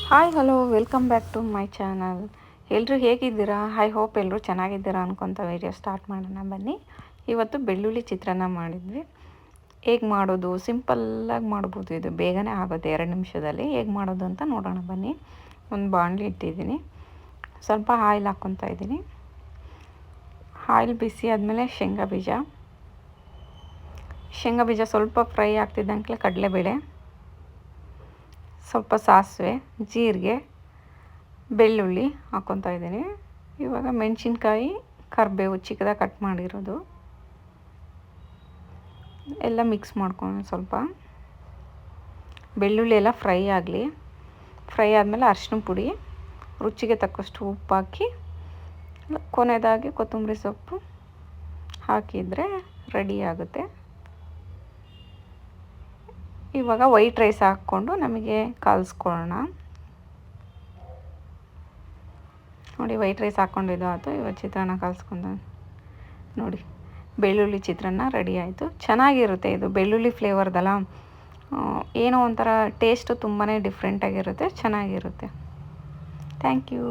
Hi hello welcome back to my channel. ಎಲ್ಲರೂ ಹೇಗಿದ್ದೀರಾ? I hope ಎಲ್ಲರೂ ಚೆನ್ನಾಗಿದ್ದೀರಾ ಅನ್ಕೊತ ವೀಡಿಯೋ ಸ್ಟಾರ್ಟ್ ಮಾಡೋಣ ಬನ್ನಿ. ಇವತ್ತು ಬೆಳ್ಳುಳ್ಳಿ ಚಿತ್ರಾನ್ನ ಮಾಡಿದ್ವಿ. ಹೇಗೆ ಮಾಡೋದು? ಸಿಂಪಲ್ಲಾಗಿ ಮಾಡ್ಬೋದು, ಇದು ಬೇಗನೆ ಆಗುತ್ತೆ 2 ನಿಮಿಷದಲ್ಲಿ. ಹೇಗೆ ಮಾಡೋದು ಅಂತ ನೋಡೋಣ ಬನ್ನಿ. ಒಂದು ಬಾಣಲಿ ಇಟ್ಟಿದ್ದೀನಿ, ಸ್ವಲ್ಪ ಆಯಿಲ್ ಹಾಕ್ಕೊತಾ ಇದ್ದೀನಿ. ಆಯಿಲ್ ಬಿಸಿ ಆದಮೇಲೆ ಶೇಂಗಾ ಬೀಜ ಸ್ವಲ್ಪ ಫ್ರೈ ಆಗ್ತಿದ್ದಂಗೆ ಕಡಲೆಬೇಳೆ, ಸ್ವಲ್ಪ ಸಾಸಿವೆ, ಜೀರಿಗೆ, ಬೆಳ್ಳುಳ್ಳಿ ಹಾಕ್ಕೊತಾ ಇದ್ದೀನಿ. ಇವಾಗ ಮೆಣಸಿನ್ಕಾಯಿ, ಕರಿಬೇವು ಚಿಕ್ಕದಾಗಿ ಕಟ್ ಮಾಡಿರೋದು ಎಲ್ಲ ಮಿಕ್ಸ್ ಮಾಡ್ಕೊಂಡು ಸ್ವಲ್ಪ ಬೆಳ್ಳುಳ್ಳಿ ಎಲ್ಲ ಫ್ರೈ ಆಗಲಿ. ಫ್ರೈ ಆದಮೇಲೆ ಅರಿಶಿನ ಪುಡಿ, ರುಚಿಗೆ ತಕ್ಕಷ್ಟು ಉಪ್ಪು ಹಾಕಿ, ಕೊನೆಯದಾಗಿ ಕೊತ್ತಂಬರಿ ಸೊಪ್ಪು ಹಾಕಿದರೆ ರೆಡಿ ಆಗುತ್ತೆ. ಇವಾಗ ವೈಟ್ ರೈಸ್ ಹಾಕ್ಕೊಂಡು ನಮಗೆ ಕಲಿಸ್ಕೊಳ್ಳೋಣ. ನೋಡಿ, ವೈಟ್ ರೈಸ್ ಹಾಕ್ಕೊಂಡಿದ್ದು ಆಯಿತು. ಇವಾಗ ಚಿತ್ರಾನ್ನ ಕಲಿಸ್ಕೊಂಡು ನೋಡಿ, ಬೆಳ್ಳುಳ್ಳಿ ಚಿತ್ರಾನ್ನ ರೆಡಿ ಆಯಿತು. ಚೆನ್ನಾಗಿರುತ್ತೆ ಇದು, ಬೆಳ್ಳುಳ್ಳಿ ಫ್ಲೇವರ್ದಲ್ಲ, ಏನೋ ಒಂಥರ ಟೇಸ್ಟು ತುಂಬಾ ಡಿಫ್ರೆಂಟಾಗಿರುತ್ತೆ, ಚೆನ್ನಾಗಿರುತ್ತೆ. Thank you.